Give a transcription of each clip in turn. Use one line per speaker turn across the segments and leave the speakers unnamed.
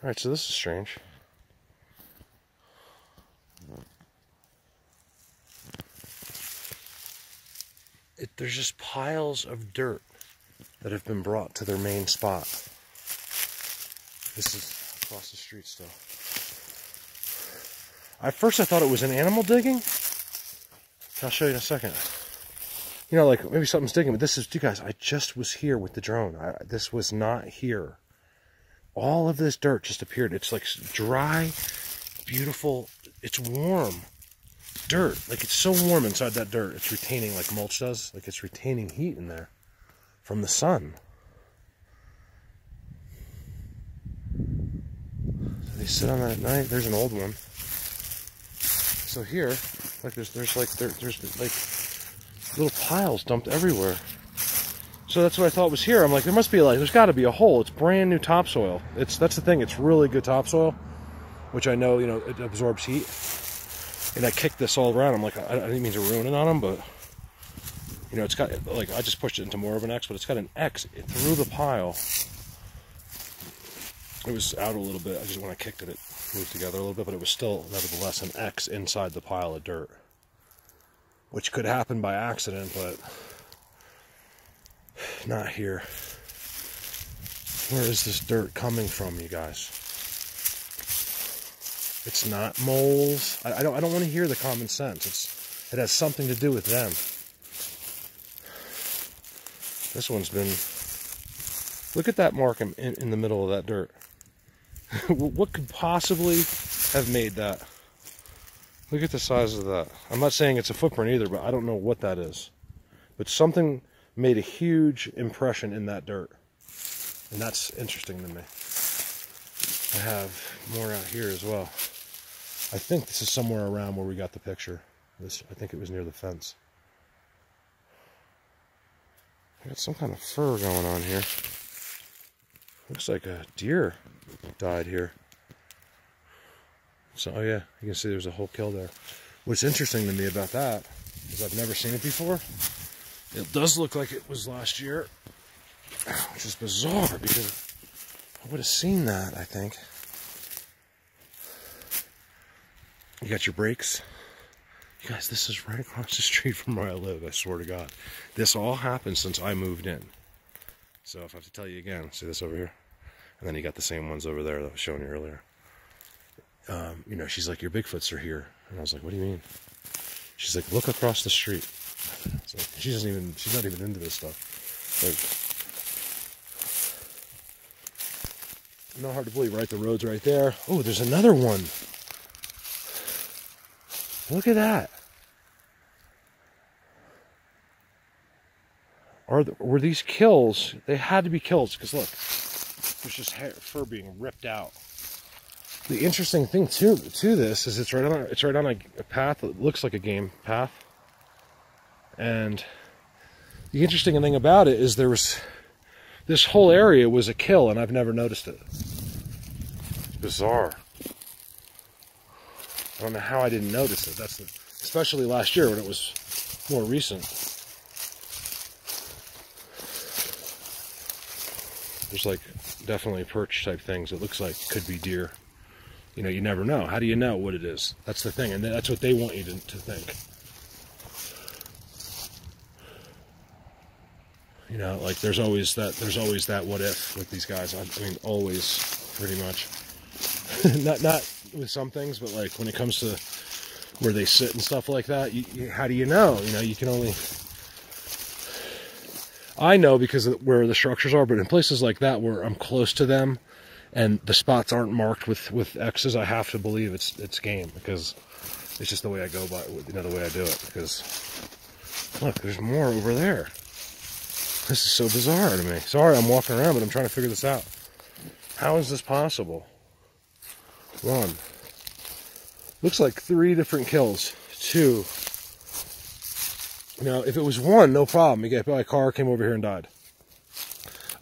Alright, so this is strange. There's just piles of dirt that have been brought to their main spot. This is across the street still. At first I thought it was an animal digging. I'll show you in a second. You know, like maybe something's digging, but this is, you guys, I just was here with the drone. This was not here. All of this dirt just appeared. It's like dry, beautiful, it's warm dirt. Like it's so warm inside that dirt. It's retaining, like mulch does. Like it's retaining heat in there from the sun. So they sit on that at night. There's an old one. So here, like there's like little piles dumped everywhere. So that's what I thought was here. I'm like, there must be like, there's got to be a hole. It's brand new topsoil. That's the thing. It's really good topsoil, which I know, you know, it absorbs heat. And I kicked this all around. I'm like, I didn't mean to ruin it on them, but you know, it's got like, I just pushed it into more of an X, but it's got an X through the pile. It was out a little bit. I just, when I kicked it, it moved together a little bit, but it was still nevertheless an X inside the pile of dirt, which could happen by accident, but not here. Where is this dirt coming from, you guys? It's not moles. I don't want to hear the common sense. It has something to do with them. This one's been... Look at that mark in the middle of that dirt. What could possibly have made that? Look at the size of that. I'm not saying it's a footprint either, but I don't know what that is. But something made a huge impression in that dirt. And that's interesting to me. I have more out here as well. I think this is somewhere around where we got the picture. I think it was near the fence. I got some kind of fur going on here. Looks like a deer died here. So, oh yeah, you can see there's a whole kill there. What's interesting to me about that is I've never seen it before. It does look like it was last year, which is bizarre because I would have seen that, I think. You got your brakes. You guys, this is right across the street from where I live, I swear to God. This all happened since I moved in. So if I have to tell you again, see this over here? And then you got the same ones over there that I was showing you earlier. You know, she's like, your Bigfoots are here. And I was like, what do you mean? She's like, look across the street. So she's not even into this stuff. Like, not hard to believe, right? The road's right there. Oh, there's another one. Look at that. Were these kills? They had to be kills, because look, there's just fur being ripped out. The interesting thing to this is it's right on a path that looks like a game path. And the interesting thing about it is this whole area was a kill, and I've never noticed it. It's bizarre. I don't know how I didn't notice it. Especially last year when it was more recent. There's like definitely perch type things. It looks like could be deer. You know, you never know. How do you know what it is? That's the thing, and that's what they want you to think. You know, like there's always that what if with these guys. I mean, always, pretty much. not with some things, but like when it comes to where they sit and stuff like that, how do you know? You know, you can only... I know because of where the structures are, but in places like that where I'm close to them and the spots aren't marked with X's, I have to believe it's game, because it's just the way I go by, you know, the way I do it. Because look, there's more over there. This is so bizarre to me. Sorry, I'm walking around, but I'm trying to figure this out. How is this possible? One. Looks like 3 different kills. 2. Now, if it was 1, no problem. You get by a car, came over here and died.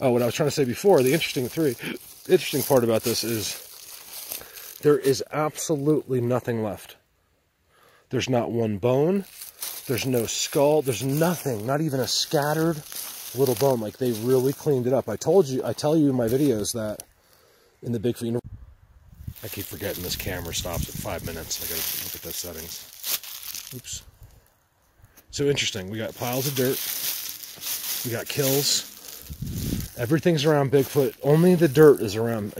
Oh, what I was trying to say before, the interesting part about this is there is absolutely nothing left. There's not one bone. There's no skull. There's nothing. Not even a scattered little bone. Like, they really cleaned it up. I tell you in my videos that in the Bigfoot universe, I keep forgetting this camera stops at 5 minutes. I gotta look at those settings. Oops. So interesting. We got piles of dirt. We got kills. Everything's around Bigfoot. Only the dirt is around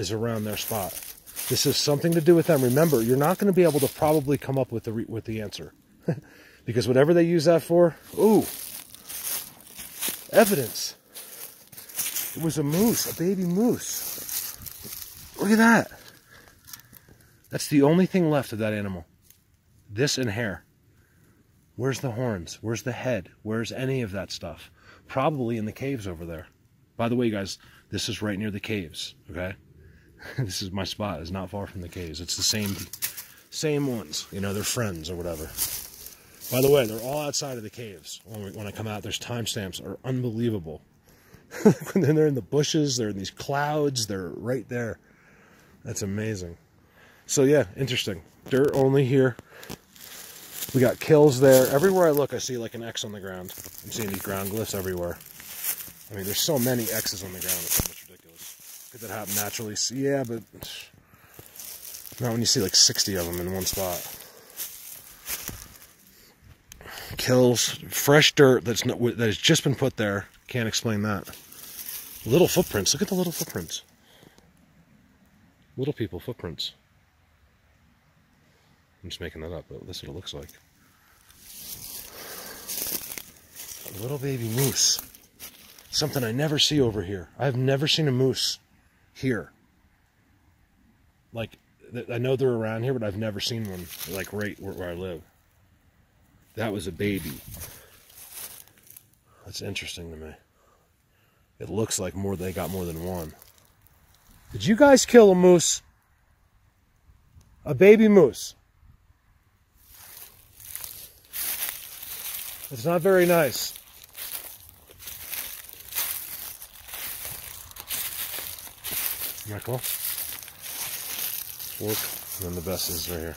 their spot. This has something to do with them. Remember, you're not going to be able to probably come up with the answer. Because whatever they use that for, ooh, evidence. It was a moose, a baby moose. Look at that. That's the only thing left of that animal. This and hair. Where's the horns? Where's the head? Where's any of that stuff? Probably in the caves over there. By the way, guys, this is right near the caves, okay? This is my spot. It's not far from the caves. It's the same ones. You know, they're friends or whatever. By the way, they're all outside of the caves. When I come out, there's timestamps are unbelievable. When they're in the bushes, they're in these clouds, they're right there. That's amazing. So yeah, interesting. Dirt only here. We got kills there. Everywhere I look, I see like an X on the ground. I'm seeing these ground glyphs everywhere. I mean, there's so many X's on the ground. It's almost ridiculous. Could that happen naturally? Yeah, but not when you see like 60 of them in one spot. Kills, fresh dirt that has just been put there. Can't explain that. Little footprints. Look at the little footprints. Little people footprints. I'm just making that up, but that's what it looks like. A little baby moose. Something I never see over here. I've never seen a moose here. Like, I know they're around here, but I've never seen one, like, right where I live. That was a baby. That's interesting to me. It looks like they got more than one. Did you guys kill a moose? A baby moose? It's not very nice. Michael. Fork. And then the best is right here.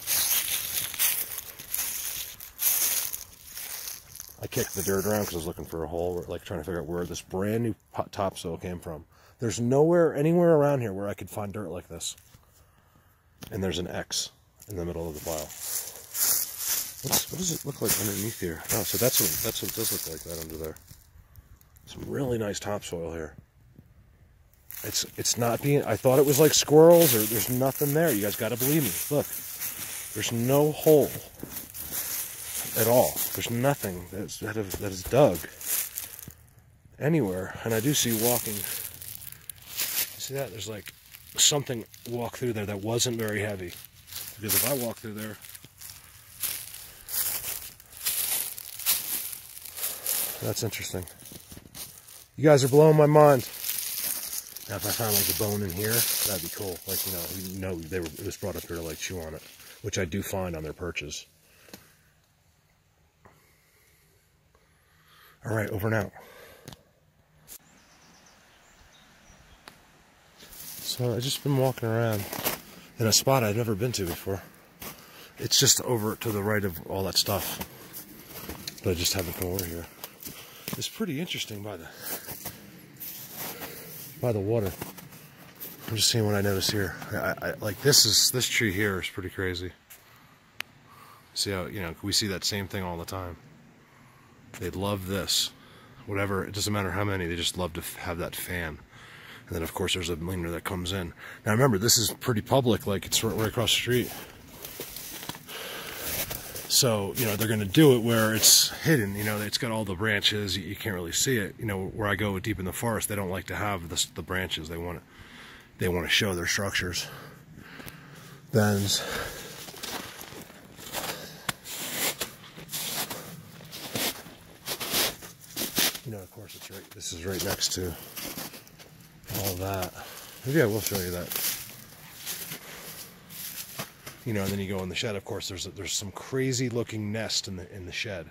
I kicked the dirt around because I was looking for a hole, like trying to figure out where this brand new topsoil came from. There's anywhere around here where I could find dirt like this. And there's an X in the middle of the pile. What does it look like underneath here? Oh, so that's what it does look like that under there. Some really nice topsoil here. It's not being, I thought it was like squirrels or there's nothing there. You guys got to believe me. Look, there's no hole at all. There's nothing that is dug anywhere. And I do see walking. See that? There's like something walk through there that wasn't very heavy. Because if I walk through there, that's interesting. You guys are blowing my mind. Now, if I found like a bone in here, that'd be cool. Like, you know, it was brought up here to like chew on it, which I do find on their perches. All right, over and out. So I've just been walking around in a spot I've never been to before. It's just over to the right of all that stuff, but I just haven't come over here. It's pretty interesting by the water. I'm just seeing what I notice here. I like this tree here is pretty crazy. See how, you know, we see that same thing all the time. They love this. Whatever, it doesn't matter how many, they just love to have that fan. And then of course there's a leaner that comes in. Now remember, this is pretty public, like it's right across the street. So, you know, they're going to do it where it's hidden, you know, it's got all the branches, you can't really see it. You know, where I go deep in the forest, they don't like to have the branches, they want to show their structures. Bends. You know, of course it's right, this is right next to all that. Maybe I will show you that. You know, and then you go in the shed. Of course, there's some crazy looking nest in the shed,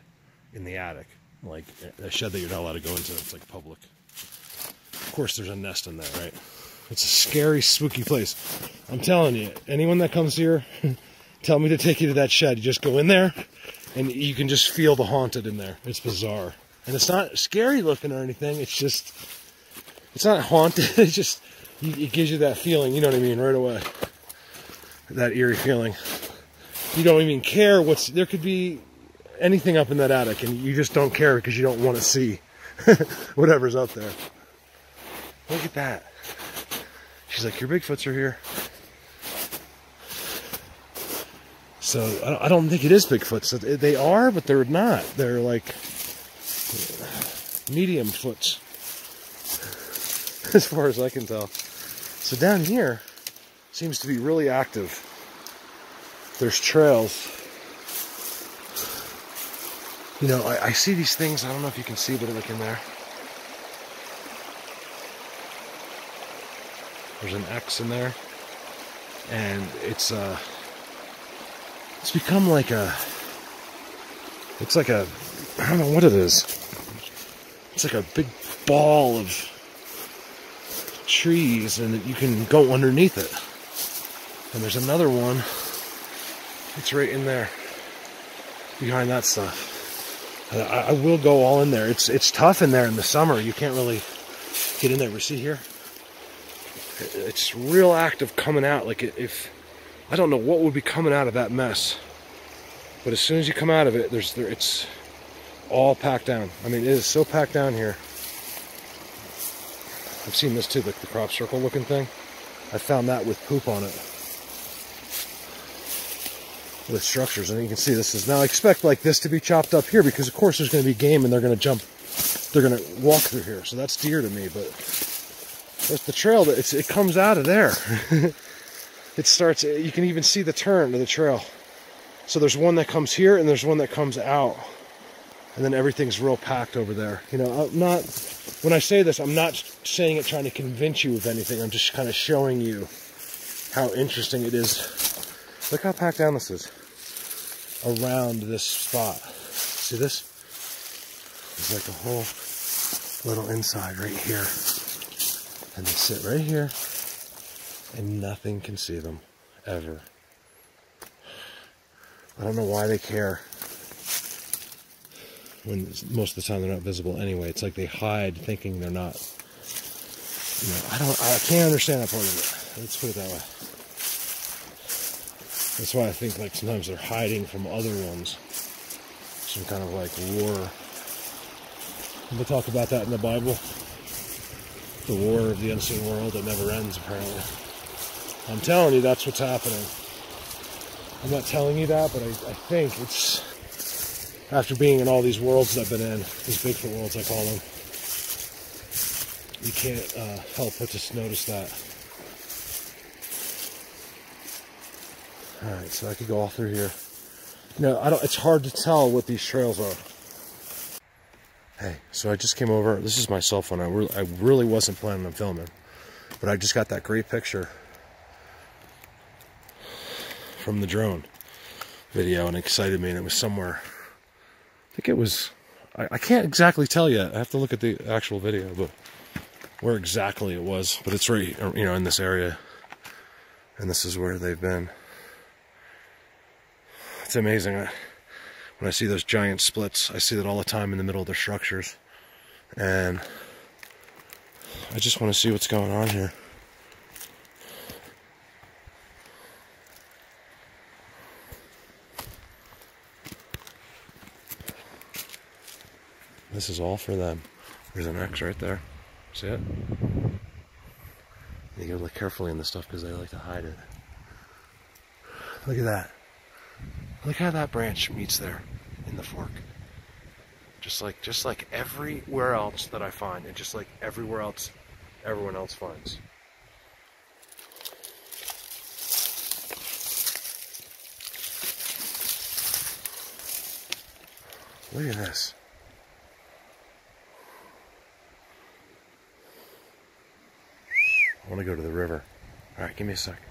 in the attic, like a shed that you're not allowed to go into. It's like public. Of course, there's a nest in there, right? It's a scary, spooky place. I'm telling you, anyone that comes here, tell me to take you to that shed. You just go in there, and you can just feel the haunted in there. It's bizarre, and it's not scary looking or anything. It's just, it's not haunted. It just, it gives you that feeling. You know what I mean, right away. that eerie feeling. You don't even care there could be anything up in that attic, and you just don't care because you don't want to see whatever's up there. Look at that. She's like, your Bigfoots are here. So I don't think it is Bigfoots. They are, but they're not. They're like medium foots, as far as I can tell. So down here seems to be really active. There's trails. You know, I see these things. I don't know if you can see, but like in there, there's an X in there, and it's become like it's like a, I don't know what it is. It's like a big ball of trees, and you can go underneath it. And there's another one. It's right in there, behind that stuff. I will go all in there. It's tough in there in the summer. You can't really get in there. But see here? It's real active coming out. Like if I don't know what would be coming out of that mess, but as soon as you come out of it, it's all packed down. I mean, it is so packed down here. I've seen this too, like the crop circle looking thing. I found that with poop on it, with structures, and you can see this is, now I expect like this to be chopped up here because of course there's going to be game and they're going to walk through here, so that's deer to me. But there's the trail that it comes out of there. It starts, you can even see the turn of the trail. So there's one that comes here and there's one that comes out, and then everything's real packed over there. You know, when I say this, I'm not saying it trying to convince you of anything. I'm just kind of showing you how interesting it is. Look how packed down this is around this spot. See this? There's like a whole little inside right here. And they sit right here, and nothing can see them, ever. I don't know why they care, when most of the time they're not visible anyway. It's like they hide thinking they're not. You know, I can't understand that part of it. Let's put it that way. That's why I think like sometimes they're hiding from other ones. Some kind of like war. We'll talk about that in the Bible. The war of the unseen world that never ends, apparently. I'm telling you, that's what's happening. I'm not telling you that, but I think it's, after being in all these worlds that I've been in, these Bigfoot worlds I call them, you can't help but just notice that. Alright, so I could go all through here. No, it's hard to tell what these trails are. Hey, so I just came over. This is my cell phone. I really wasn't planning on filming, but I just got that great picture from the drone video, and it excited me, and it was somewhere. I think it was, I can't exactly tell yet. I have to look at the actual video, but where exactly it was. But it's right, you know, in this area, and this is where they've been. It's amazing. When I see those giant splits, I see that all the time in the middle of their structures. And I just want to see what's going on here. This is all for them. There's an X right there. See it? You gotta look carefully in this stuff because they like to hide it. Look at that. Look how that branch meets there in the fork. Just like everywhere else that I find, and just like everywhere else everyone else finds. Look at this. I want to go to the river. All right, give me a sec.